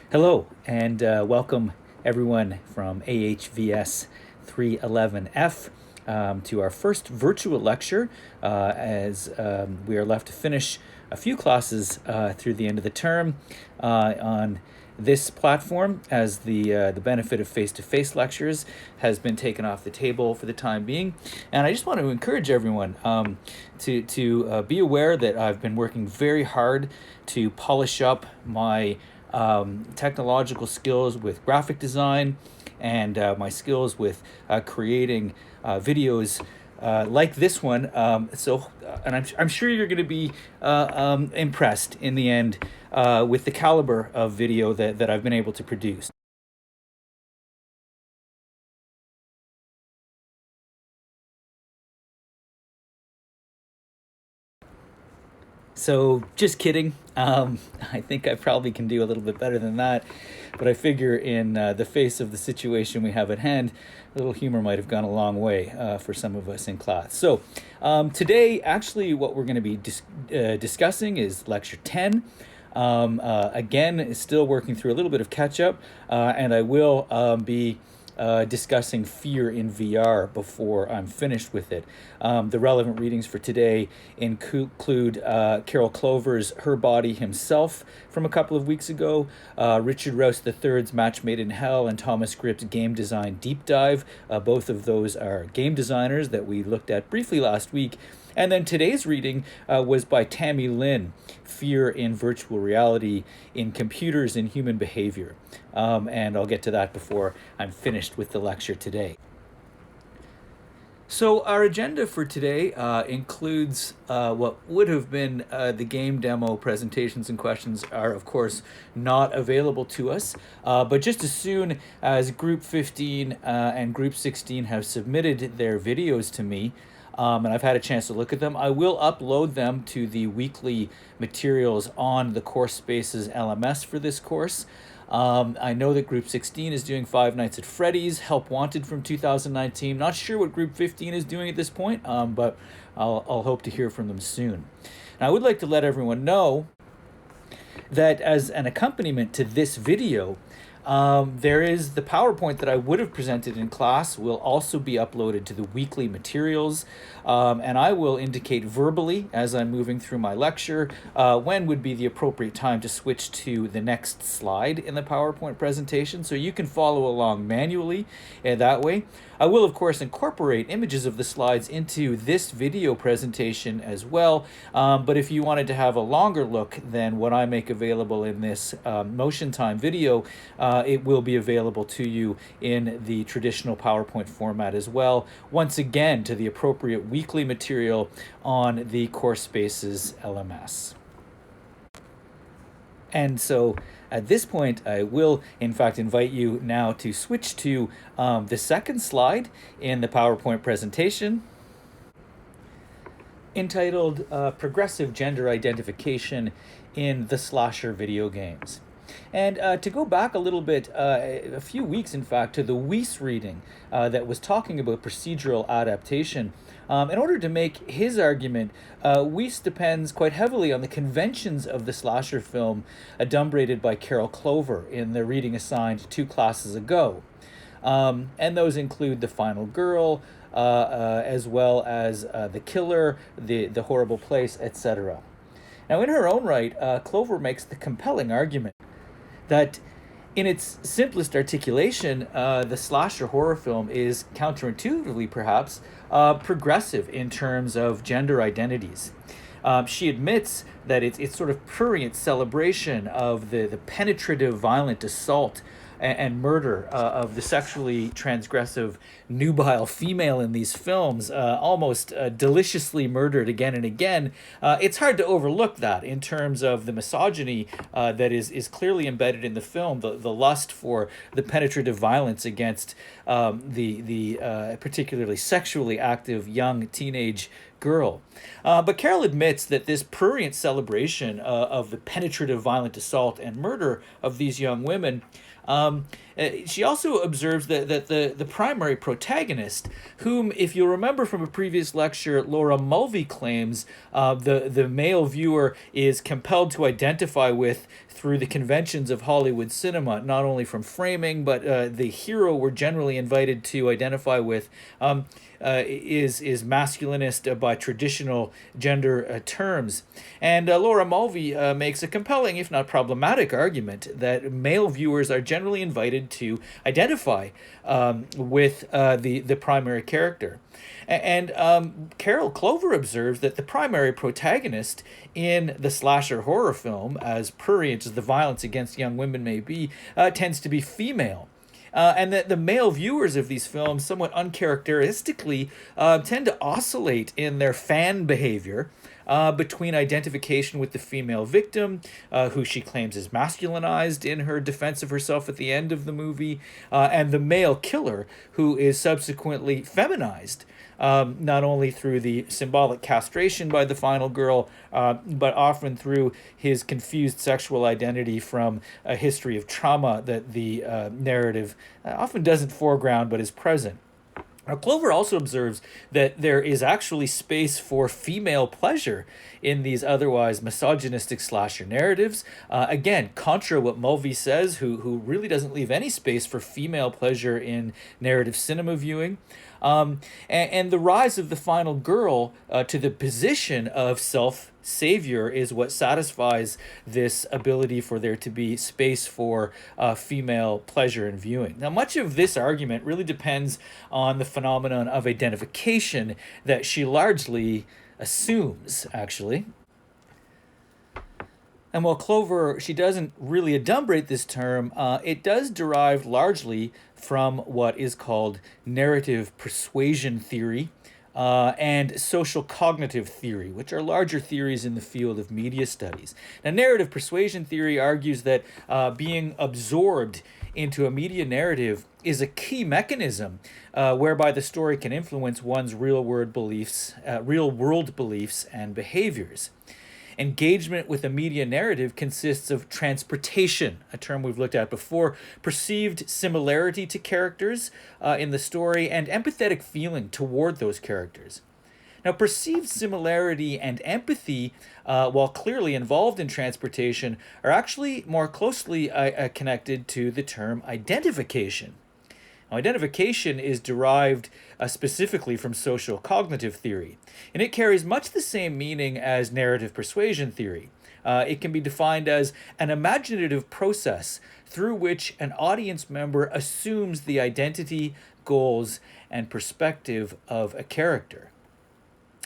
Hello, and welcome everyone from AHVS 311F to our first virtual lecture as we are left to finish a few classes through the end of the term on this platform, as the benefit of face-to-face lectures has been taken off the table for the time being. And I just want to encourage everyone to be aware that I've been working very hard to polish up my technological skills with graphic design and my skills with creating videos like this one. And I'm sure you're going to be impressed in the end with the caliber of video that I've been able to produce. So just kidding. I think I probably can do a little bit better than that, but I figure in the face of the situation we have at hand, a little humor might have gone a long way for some of us in class. So today, actually, what we're going to be discussing is Lecture 10. Again, still working through a little bit of catch up, and I will be discussing fear in VR before I'm finished with it. The relevant readings for today include Carol Clover's Her Body Himself from a couple of weeks ago, Richard Rouse III's Match Made in Hell, and Thomas Grip's Game Design Deep Dive. Both of those are game designers that we looked at briefly last week. And then today's reading was by Tammy Lin, Fear in Virtual Reality in Computers and Human Behavior. And I'll get to that before I'm finished with the lecture today. So our agenda for today includes what would have been the game demo presentations and questions are, of course, not available to us. But just as soon as Group 15 and Group 16 have submitted their videos to me, and I've had a chance to look at them, I will upload them to the weekly materials on the Course Spaces LMS for this course. I know that Group 16 is doing Five Nights at Freddy's, Help Wanted from 2019. Not sure what Group 15 is doing at this point, but I'll hope to hear from them soon. And I would like to let everyone know that as an accompaniment to this video, there is the PowerPoint that I would have presented in class will also be uploaded to the weekly materials, and I will indicate verbally as I'm moving through my lecture when would be the appropriate time to switch to the next slide in the PowerPoint presentation, so you can follow along manually that way. I will, of course, incorporate images of the slides into this video presentation as well, but if you wanted to have a longer look than what I make available in this Motion Time video, it will be available to you in the traditional PowerPoint format as well, once again to the appropriate weekly material on the Course Spaces LMS. And so at this point, I will, in fact, invite you now to switch to the second slide in the PowerPoint presentation, entitled Progressive Gender Identification in the Slasher Video Games. And to go back a little bit, a few weeks, in fact, to the Weiss reading that was talking about procedural adaptation, in order to make his argument, Weiss depends quite heavily on the conventions of the slasher film adumbrated by Carol Clover in the reading assigned 2 classes ago. And those include The Final Girl, as well as The Killer, The Horrible Place, etc. Now, in her own right, Clover makes the compelling argument that in its simplest articulation, the slasher horror film is counterintuitively, perhaps, progressive in terms of gender identities. She admits that it's sort of prurient celebration of the penetrative, violent assault and murder of the sexually transgressive nubile female in these films, almost deliciously murdered again and again. It's hard to overlook that in terms of the misogyny that is clearly embedded in the film, the lust for the penetrative violence against the particularly sexually active young teenage girl. But Carol admits that this prurient celebration of the penetrative violent assault and murder of these young women, she also observes that the primary protagonist, whom, if you'll remember from a previous lecture, Laura Mulvey claims the male viewer is compelled to identify with through the conventions of Hollywood cinema, not only from framing, but the hero we're generally invited to identify with is masculinist by traditional gender terms. And Laura Mulvey makes a compelling, if not problematic, argument that male viewers are generally invited to identify with the primary character. And Carol Clover observes that the primary protagonist in the slasher horror film, as prurient as the violence against young women may be, tends to be female. And that the male viewers of these films, somewhat uncharacteristically, tend to oscillate in their fan behavior between identification with the female victim, who she claims is masculinized in her defense of herself at the end of the movie, and the male killer, who is subsequently feminized. Not only through the symbolic castration by the final girl, but often through his confused sexual identity from a history of trauma that the narrative often doesn't foreground but is present. Now, Clover also observes that there is actually space for female pleasure in these otherwise misogynistic slasher narratives. Again, contra what Mulvey says, who really doesn't leave any space for female pleasure in narrative cinema viewing. And the rise of the final girl to the position of self-savior is what satisfies this ability for there to be space for female pleasure in viewing. Now, much of this argument really depends on the phenomenon of identification that she largely assumes, actually. And while Clover, she doesn't really adumbrate this term, it does derive largely from what is called narrative persuasion theory and social cognitive theory, which are larger theories in the field of media studies. Now, narrative persuasion theory argues that being absorbed into a media narrative is a key mechanism whereby the story can influence one's real-world beliefs and behaviors. Engagement with a media narrative consists of transportation, a term we've looked at before, perceived similarity to characters in the story, and empathetic feeling toward those characters. Now, perceived similarity and empathy, while clearly involved in transportation, are actually more closely connected to the term identification. Now, identification is derived specifically from social cognitive theory, and it carries much the same meaning as narrative persuasion theory. It can be defined as an imaginative process through which an audience member assumes the identity, goals, and perspective of a character.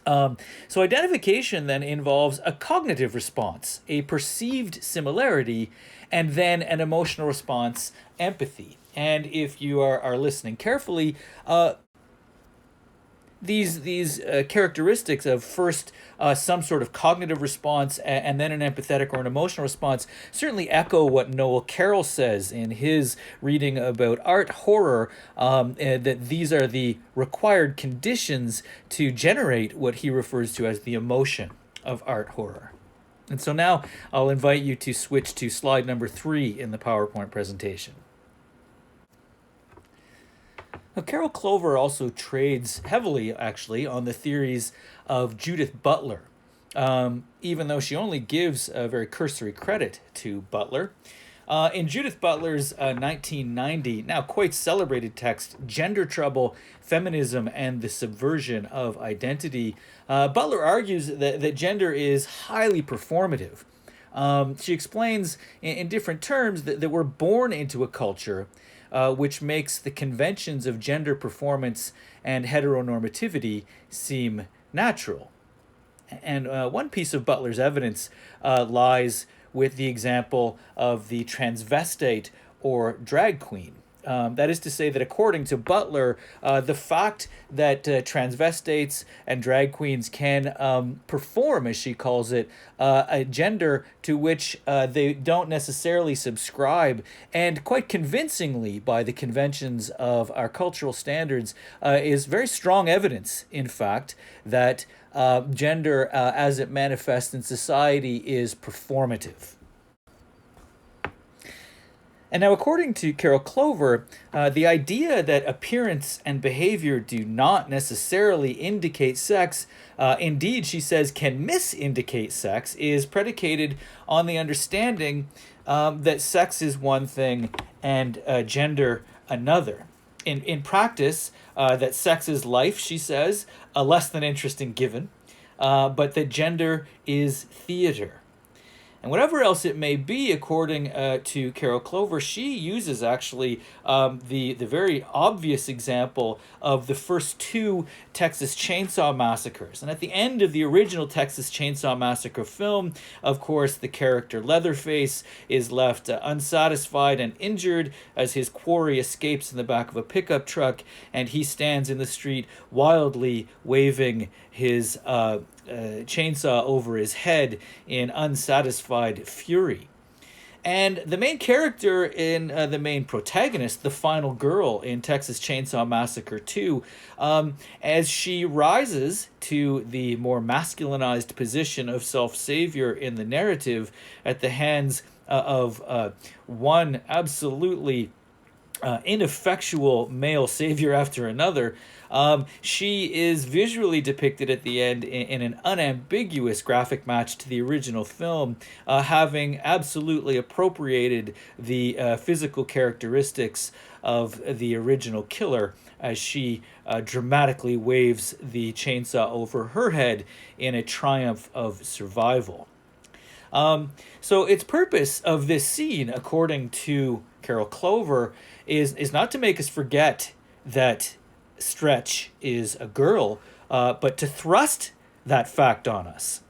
So identification then involves a cognitive response, a perceived similarity, and then an emotional response, empathy. And if you are listening carefully, these characteristics of first some sort of cognitive response and then an empathetic or an emotional response certainly echo what Noel Carroll says in his reading about art horror, that these are the required conditions to generate what he refers to as the emotion of art horror. And so now I'll invite you to switch to slide number 3 in the PowerPoint presentation. Now, Carol Clover also trades heavily, actually, on the theories of Judith Butler, even though she only gives a very cursory credit to Butler. In Judith Butler's 1990, now quite celebrated text, Gender Trouble, Feminism, and the Subversion of Identity, Butler argues that gender is highly performative. She explains in different terms that we're born into a culture which makes the conventions of gender performance and heteronormativity seem natural. And one piece of Butler's evidence lies with the example of the transvestite or drag queen. That is to say that according to Butler, the fact that transvestites and drag queens can perform, as she calls it, a gender to which they don't necessarily subscribe, and quite convincingly by the conventions of our cultural standards, is very strong evidence, in fact, that gender as it manifests in society is performative. And now, according to Carol Clover, the idea that appearance and behavior do not necessarily indicate sex, indeed, she says, can misindicate sex, is predicated on the understanding that sex is one thing and gender another. In practice, that sex is life, she says, a less than interesting given, but that gender is theater. And whatever else it may be, according to Carol Clover, she uses actually the very obvious example of the first two Texas Chainsaw Massacres. And at the end of the original Texas Chainsaw Massacre film, of course, the character Leatherface is left unsatisfied and injured as his quarry escapes in the back of a pickup truck, and he stands in the street wildly waving his chainsaw over his head in unsatisfied fury. And the main character in the main protagonist, the final girl in Texas Chainsaw Massacre 2, as she rises to the more masculinized position of self-savior in the narrative at the hands of one absolutely ineffectual male savior after another, she is visually depicted at the end in an unambiguous graphic match to the original film, having absolutely appropriated the physical characteristics of the original killer as she dramatically waves the chainsaw over her head in a triumph of survival. So its purpose of this scene, according to Carol Clover, is not to make us forget that Stretch is a girl, but to thrust that fact on us.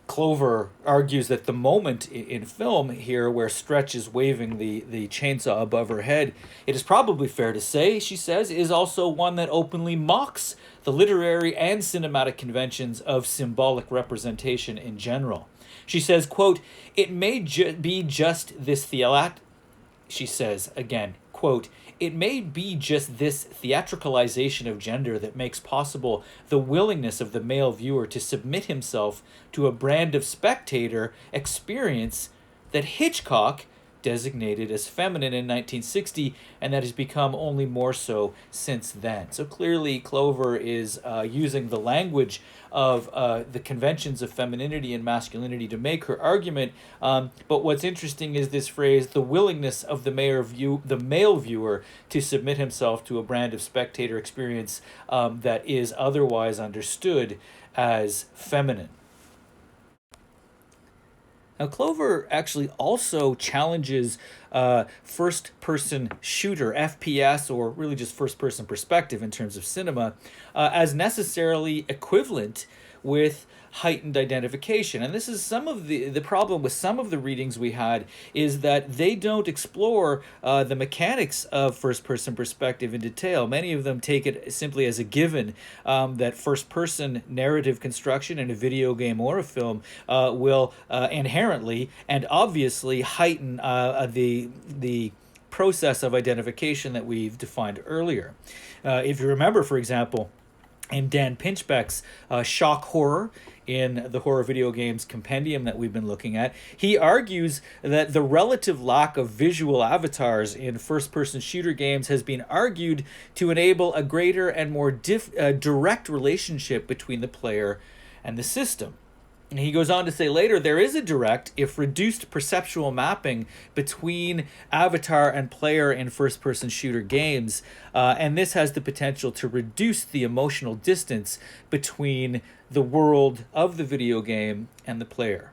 Clover argues that the moment in film here where Stretch is waving the chainsaw above her head, it is probably fair to say, she says, is also one that openly mocks the literary and cinematic conventions of symbolic representation in general. She says, quote, "It may be just this she says again, quote, "It may be just this theatricalization of gender that makes possible the willingness of the male viewer to submit himself to a brand of spectator experience that Hitchcock designated as feminine in 1960, and that has become only more so since then." So clearly Clover is using the language of the conventions of femininity and masculinity to make her argument. But what's interesting is this phrase, the willingness of the male viewer to submit himself to a brand of spectator experience that is otherwise understood as feminine. Now, Clover actually also challenges first-person shooter, FPS, or really just first-person perspective in terms of cinema, as necessarily equivalent with heightened identification. And this is some of the problem with some of the readings we had, is that they don't explore the mechanics of first-person perspective in detail. Many of them take it simply as a given that first-person narrative construction in a video game or a film will inherently and obviously heighten the process of identification that we've defined earlier. If you remember, for example, in Dan Pinchbeck's shock horror in the horror video games compendium that we've been looking at, he argues that the relative lack of visual avatars in first-person shooter games has been argued to enable a greater and more direct relationship between the player and the system. And he goes on to say later, there is a direct, if reduced, perceptual mapping between avatar and player in first-person shooter games, and this has the potential to reduce the emotional distance between the world of the video game and the player.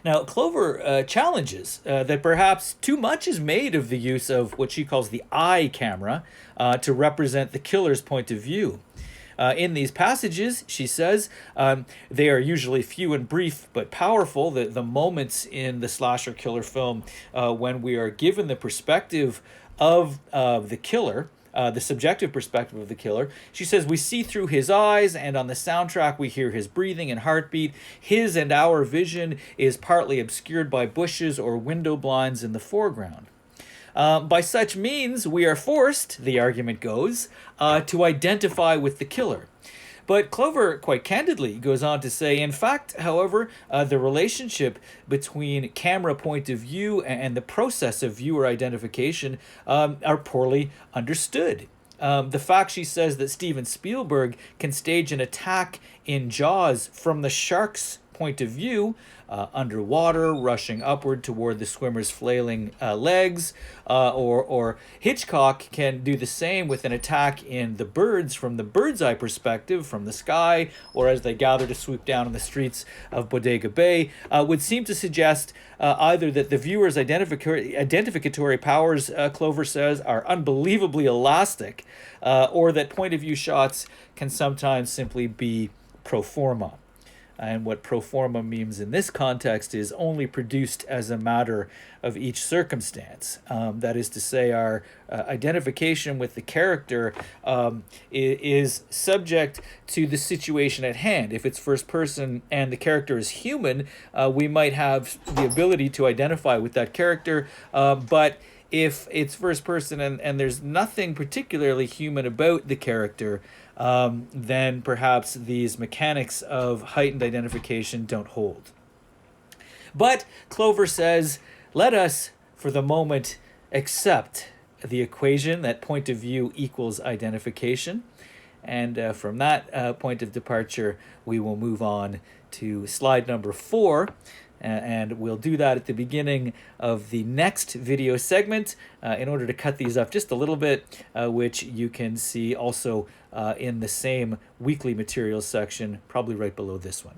Now, Clover challenges that perhaps too much is made of the use of what she calls the eye camera to represent the killer's point of view. In these passages, she says, they are usually few and brief but powerful. The moments in the slasher killer film when we are given the perspective of the killer, the subjective perspective of the killer. She says we see through his eyes, and on the soundtrack we hear his breathing and heartbeat. His and our vision is partly obscured by bushes or window blinds in the foreground. By such means, we are forced, the argument goes, to identify with the killer. But Clover, quite candidly, goes on to say, in fact, however, the relationship between camera point of view and the process of viewer identification are poorly understood. The fact, she says, that Steven Spielberg can stage an attack in Jaws from the shark's point of view, underwater, rushing upward toward the swimmer's flailing legs, or Hitchcock can do the same with an attack in The Birds from the bird's eye perspective from the sky, or as they gather to swoop down on the streets of Bodega Bay, would seem to suggest either that the viewer's identificatory powers, Clover says, are unbelievably elastic, or that point of view shots can sometimes simply be pro forma. And what pro forma means in this context is only produced as a matter of each circumstance. That is to say, our identification with the character is subject to the situation at hand. If it's first person and the character is human, we might have the ability to identify with that character, but if it's first person and there's nothing particularly human about the character, then perhaps these mechanics of heightened identification don't hold. But Clover says, let us, for the moment, accept the equation that point of view equals identification. And from that point of departure, we will move on to slide number 4. And we'll do that at the beginning of the next video segment in order to cut these up just a little bit, which you can see also in the same weekly materials section, probably right below this one.